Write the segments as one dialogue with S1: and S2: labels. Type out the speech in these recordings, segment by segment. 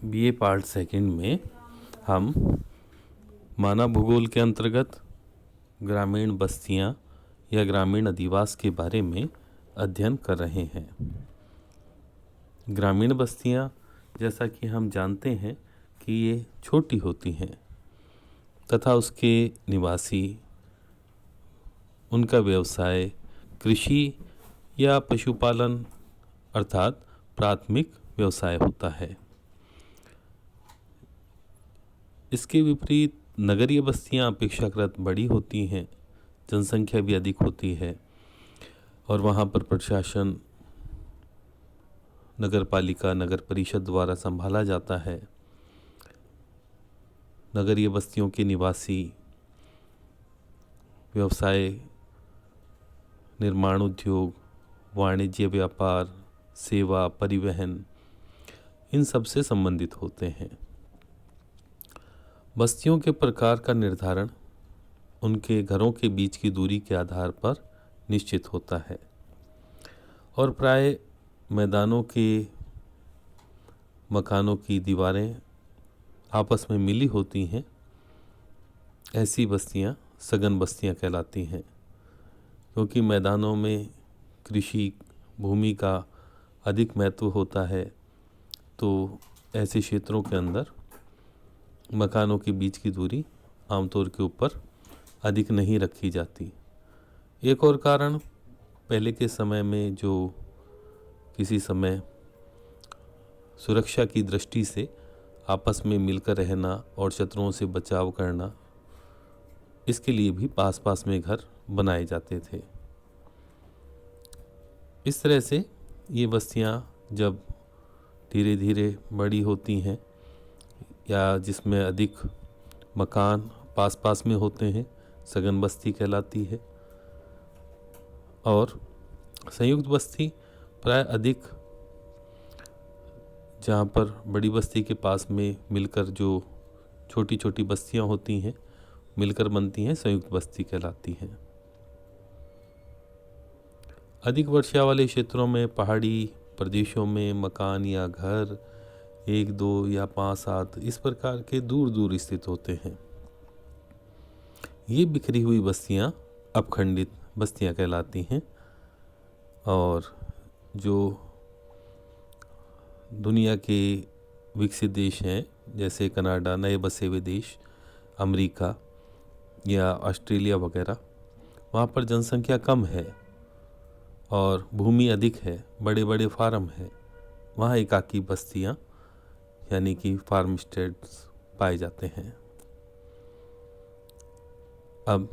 S1: BA part second में हम मानव भूगोल के अंतर्गत ग्रामीण बस्तियां या ग्रामीण अधिवास के बारे में अध्ययन कर रहे हैं। ग्रामीण बस्तियां, जैसा कि हम जानते हैं कि ये छोटी होती हैं तथा उसके निवासी, उनका व्यवसाय कृषि या पशुपालन अर्थात प्राथमिक व्यवसाय होता है। इसके विपरीत नगरीय बस्तियां अपेक्षाकृत बड़ी होती हैं, जनसंख्या भी अधिक होती है और वहाँ पर प्रशासन नगरपालिका, नगर परिषद द्वारा संभाला जाता है। नगरीय बस्तियों के निवासी व्यवसाय, निर्माण उद्योग, वाणिज्य, व्यापार, सेवा, परिवहन, इन सब से संबंधित होते हैं। बस्तियों के प्रकार का निर्धारण उनके घरों के बीच की दूरी के आधार पर निश्चित होता है और प्राय मैदानों के मकानों की दीवारें आपस में मिली होती हैं। ऐसी बस्तियां सघन बस्तियां कहलाती हैं, क्योंकि मैदानों में कृषि भूमि का अधिक महत्व होता है, तो ऐसे क्षेत्रों के अंदर मकानों के बीच की दूरी आमतौर के ऊपर अधिक नहीं रखी जाती। एक और कारण, पहले के समय में जो किसी समय सुरक्षा की दृष्टि से आपस में मिलकर रहना और शत्रुओं से बचाव करना, इसके लिए भी पास पास में घर बनाए जाते थे। इस तरह से ये बस्तियां जब धीरे धीरे बड़ी होती हैं या जिसमें अधिक मकान पास पास में होते हैं, सघन बस्ती कहलाती है। और संयुक्त बस्ती प्राय अधिक, जहाँ पर बड़ी बस्ती के पास में मिलकर जो छोटी छोटी बस्तियाँ होती हैं मिलकर बनती हैं, संयुक्त बस्ती कहलाती हैं। अधिक वर्षा वाले क्षेत्रों में, पहाड़ी प्रदेशों में मकान या घर 1, 2 या 5, 7 इस प्रकार के दूर दूर स्थित होते हैं। ये बिखरी हुई बस्तियां अपखंडित बस्तियां कहलाती हैं और जो दुनिया के विकसित देश हैं, जैसे कनाडा, नए बसे हुए देश, अमेरिका या ऑस्ट्रेलिया वगैरह, वहाँ पर जनसंख्या कम है और भूमि अधिक है, बड़े बड़े फार्म हैं, वहाँ एकाकी बस्तियाँ यानी कि फार्म स्टेट्स पाए जाते हैं। अब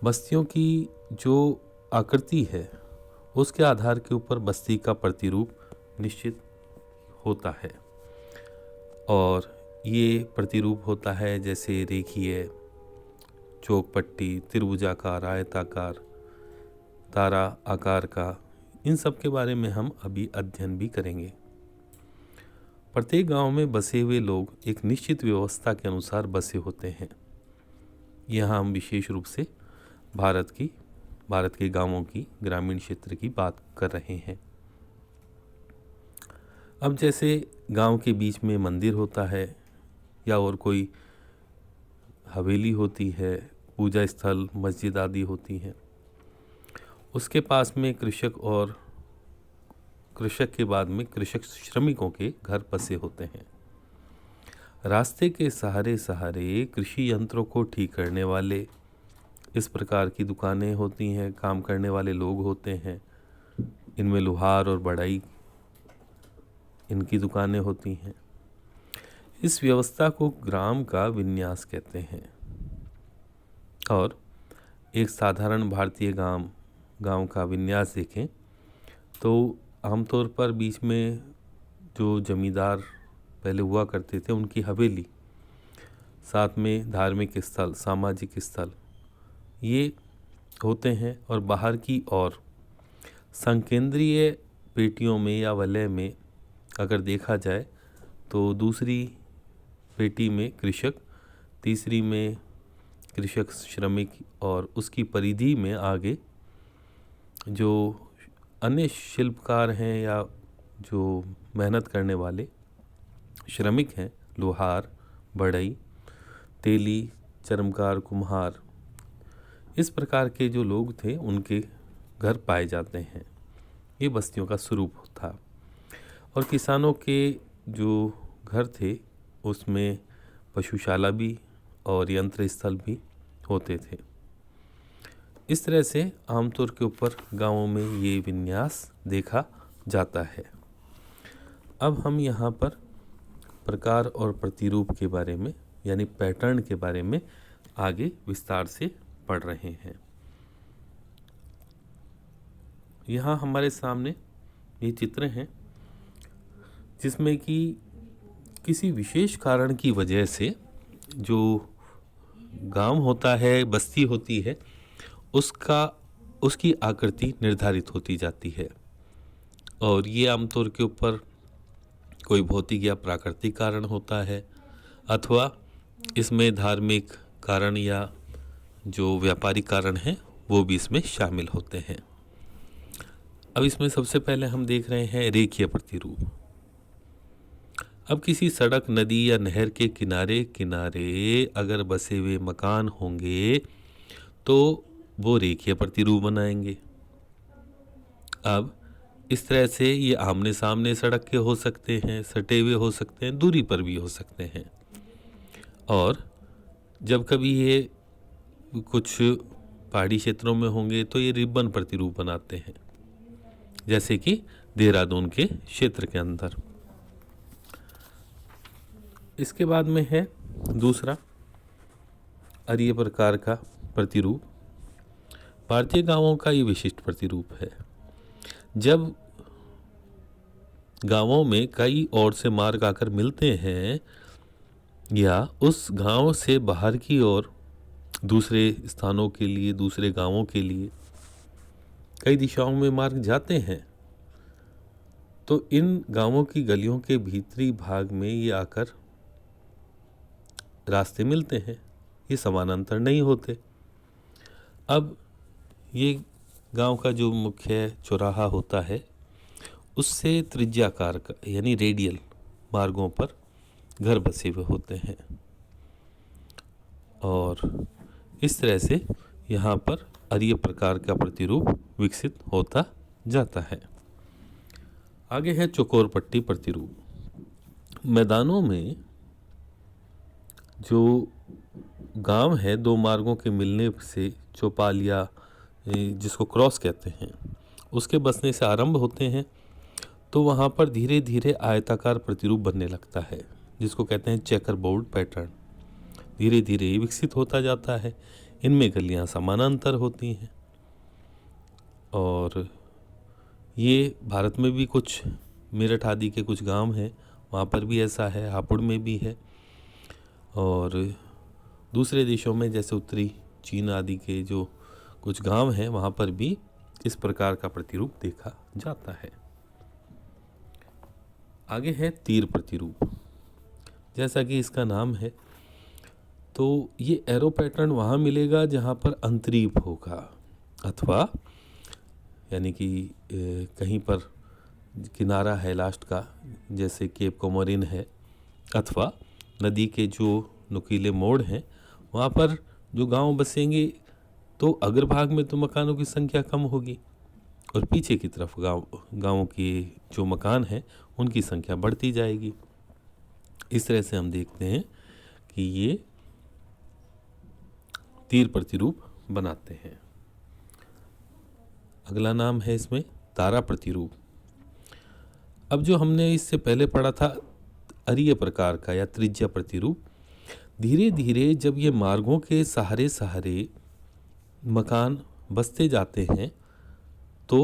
S1: बस्तियों की जो आकृति है उसके आधार के ऊपर बस्ती का प्रतिरूप निश्चित होता है और ये प्रतिरूप होता है जैसे रेखीय, चौकपट्टी, त्रिभुजाकार, आयताकार, तारा आकार का। इन सब के बारे में हम अभी अध्ययन भी करेंगे। प्रत्येक गांव में बसे हुए लोग एक निश्चित व्यवस्था के अनुसार बसे होते हैं। यहाँ हम विशेष रूप से भारत के गांवों की, ग्रामीण क्षेत्र की बात कर रहे हैं। अब जैसे गांव के बीच में मंदिर होता है या और कोई हवेली होती है, पूजा स्थल, मस्जिद आदि होती हैं, उसके पास में कृषक और कृषक के बाद में कृषक श्रमिकों के घर बसे होते हैं। रास्ते के सहारे सहारे कृषि यंत्रों को ठीक करने वाले इस प्रकार की दुकानें होती हैं, काम करने वाले लोग होते हैं। इनमें लोहार और बढ़ई इनकी दुकानें होती हैं। इस व्यवस्था को ग्राम का विन्यास कहते हैं। और एक साधारण भारतीय गांव का विन्यास देखें तो आमतौर पर बीच में जो जमींदार पहले हुआ करते थे, उनकी हवेली, साथ में धार्मिक स्थल, सामाजिक स्थल, ये होते हैं। और बाहर की ओर संकेंद्रीय पेटियों में या वलय में अगर देखा जाए तो दूसरी पेटी में कृषक, तीसरी में कृषक श्रमिक और उसकी परिधि में आगे जो अन्य शिल्पकार हैं या जो मेहनत करने वाले, श्रमिक हैं, लोहार, बढ़ई, तेली, चर्मकार, कुम्हार, इस प्रकार के जो लोग थे उनके घर पाए जाते हैं। ये बस्तियों का स्वरूप था। और किसानों के जो घर थे उसमें पशुशाला भी और यंत्र स्थल भी होते थे। इस तरह से आमतौर के ऊपर गांवों में ये विन्यास देखा जाता है। अब हम यहाँ पर प्रकार और प्रतिरूप के बारे में यानी पैटर्न के बारे में आगे विस्तार से पढ़ रहे हैं। यहाँ हमारे सामने ये चित्र हैं जिसमें कि किसी विशेष कारण की वजह से जो गांव होता है, बस्ती होती है, उसकी आकृति निर्धारित होती जाती है। और ये आमतौर के ऊपर कोई भौतिक या प्राकृतिक कारण होता है अथवा इसमें धार्मिक कारण या जो व्यापारिक कारण हैं वो भी इसमें शामिल होते हैं। अब इसमें सबसे पहले हम देख रहे हैं रेखीय प्रतिरूप। अब किसी सड़क, नदी या नहर के किनारे किनारे अगर बसे हुए मकान होंगे तो वो रेखीय प्रतिरूप बनाएंगे। अब इस तरह से ये आमने सामने सड़क के हो सकते हैं, सटे हुए हो सकते हैं, दूरी पर भी हो सकते हैं। और जब कभी ये कुछ पहाड़ी क्षेत्रों में होंगे तो ये रिबन प्रतिरूप बनाते हैं, जैसे कि देहरादून के क्षेत्र के अंदर। इसके बाद में है दूसरा अरीय प्रकार का प्रतिरूप। भारतीय गांवों का ये विशिष्ट प्रतिरूप है। जब गांवों में कई ओर से मार्ग आकर मिलते हैं या उस गांव से बाहर की ओर दूसरे स्थानों के लिए, दूसरे गांवों के लिए कई दिशाओं में मार्ग जाते हैं, तो इन गांवों की गलियों के भीतरी भाग में ये आकर रास्ते मिलते हैं, ये समानांतर नहीं होते। अब ये गांव का जो मुख्य चौराहा होता है उससे त्रिज्याकार का यानी रेडियल मार्गों पर घर बसे हुए होते हैं और इस तरह से यहाँ पर अरीय प्रकार का प्रतिरूप विकसित होता जाता है। आगे है चौकोर पट्टी प्रतिरूप। मैदानों में जो गांव है, दो मार्गों के मिलने से चौपाल या जिसको क्रॉस कहते हैं उसके बसने से आरंभ होते हैं, तो वहाँ पर धीरे धीरे आयताकार प्रतिरूप बनने लगता है, जिसको कहते हैं चेकर बोर्ड पैटर्न। धीरे धीरे विकसित होता जाता है। इनमें गलियाँ समानांतर होती हैं और ये भारत में भी कुछ मेरठ आदि के कुछ गांव हैं, वहाँ पर भी ऐसा है, हापुड़ में भी है और दूसरे देशों में जैसे उत्तरी चीन आदि के जो कुछ गांव हैं वहाँ पर भी इस प्रकार का प्रतिरूप देखा जाता है। आगे है तीर प्रतिरूप। जैसा कि इसका नाम है, तो ये एरो पैटर्न वहाँ मिलेगा जहाँ पर अंतरीप होगा अथवा यानी कि कहीं पर किनारा है लास्ट का, जैसे केप कोमोरिन है, अथवा नदी के जो नुकीले मोड़ हैं वहाँ पर जो गांव बसेंगे तो अग्रभाग में तो मकानों की संख्या कम होगी और पीछे की तरफ गांवों के जो मकान हैं उनकी संख्या बढ़ती जाएगी। इस तरह से हम देखते हैं कि ये तीर प्रतिरूप बनाते हैं। अगला नाम है इसमें तारा प्रतिरूप। अब जो हमने इससे पहले पढ़ा था अरीय प्रकार का या त्रिज्या प्रतिरूप, धीरे धीरे जब ये मार्गों के सहारे सहारे मकान बसते जाते हैं तो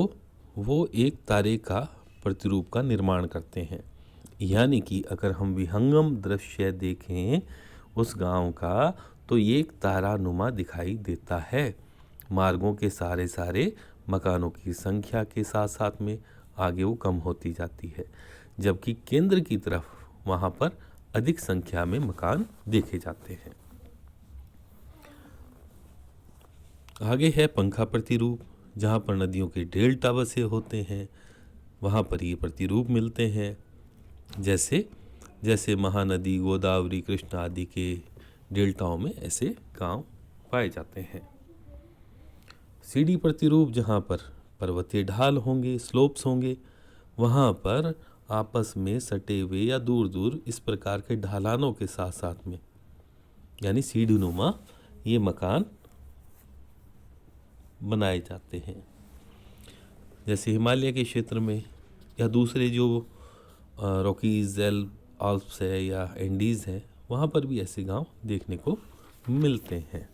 S1: वो एक तारे का प्रतिरूप का निर्माण करते हैं। यानी कि अगर हम विहंगम दृश्य देखें उस गांव का तो ये एक तारानुमा दिखाई देता है। मार्गों के सहारे सहारे मकानों की संख्या के साथ साथ में आगे वो कम होती जाती है, जबकि केंद्र की तरफ वहाँ पर अधिक संख्या में मकान देखे जाते हैं। आगे है पंखा प्रतिरूप। जहाँ पर नदियों के डेल्टा बसे होते हैं वहाँ पर ये प्रतिरूप मिलते हैं। जैसे जैसे महानदी, गोदावरी, कृष्णा आदि के डेल्टाओं में ऐसे गांव पाए जाते हैं। सीढ़ी प्रतिरूप जहाँ पर पर्वतीय ढाल होंगे, स्लोप्स होंगे, वहाँ पर आपस में सटे हुए या दूर दूर इस प्रकार के ढलानों के साथ साथ में, यानी सीढ़ीनुमा ये मकान बनाए जाते हैं। जैसे हिमालय के क्षेत्र में या दूसरे जो रॉकीज, आल्प्स है या एंडीज़ है, वहाँ पर भी ऐसे गांव देखने को मिलते हैं।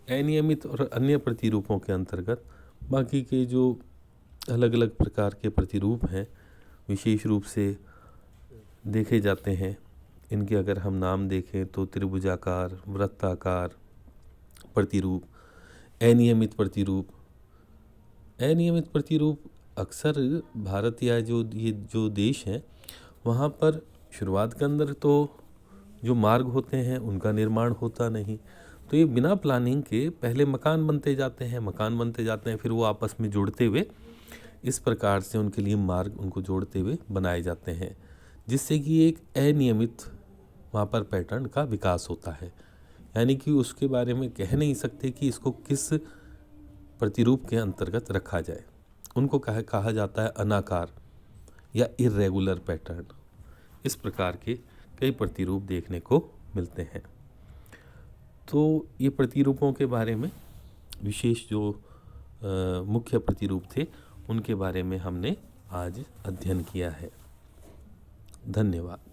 S1: अनियमित और अन्य प्रतिरूपों के अंतर्गत बाकी के जो अलग अलग प्रकार के प्रतिरूप हैं विशेष रूप से देखे जाते हैं। इनके अगर हम नाम देखें तो त्रिभुजाकार, वृत्ताकार प्रतिरूप, अनियमित प्रतिरूप। अनियमित प्रतिरूप अक्सर भारत या ये जो देश हैं वहाँ पर शुरुआत के अंदर तो जो मार्ग होते हैं उनका निर्माण होता नहीं, तो ये बिना प्लानिंग के पहले मकान बनते जाते हैं, फिर वो आपस में जुड़ते हुए इस प्रकार से उनके लिए मार्ग उनको जोड़ते हुए बनाए जाते हैं, जिससे कि एक अनियमित वहाँ पर पैटर्न का विकास होता है। यानी कि उसके बारे में कह नहीं सकते कि इसको किस प्रतिरूप के अंतर्गत रखा जाए। उनको कहा जाता है अनाकार या इर्रेगुलर पैटर्न। इस प्रकार के कई प्रतिरूप देखने को मिलते हैं। तो ये प्रतिरूपों के बारे में विशेष जो मुख्य प्रतिरूप थे उनके बारे में हमने आज अध्ययन किया है। धन्यवाद।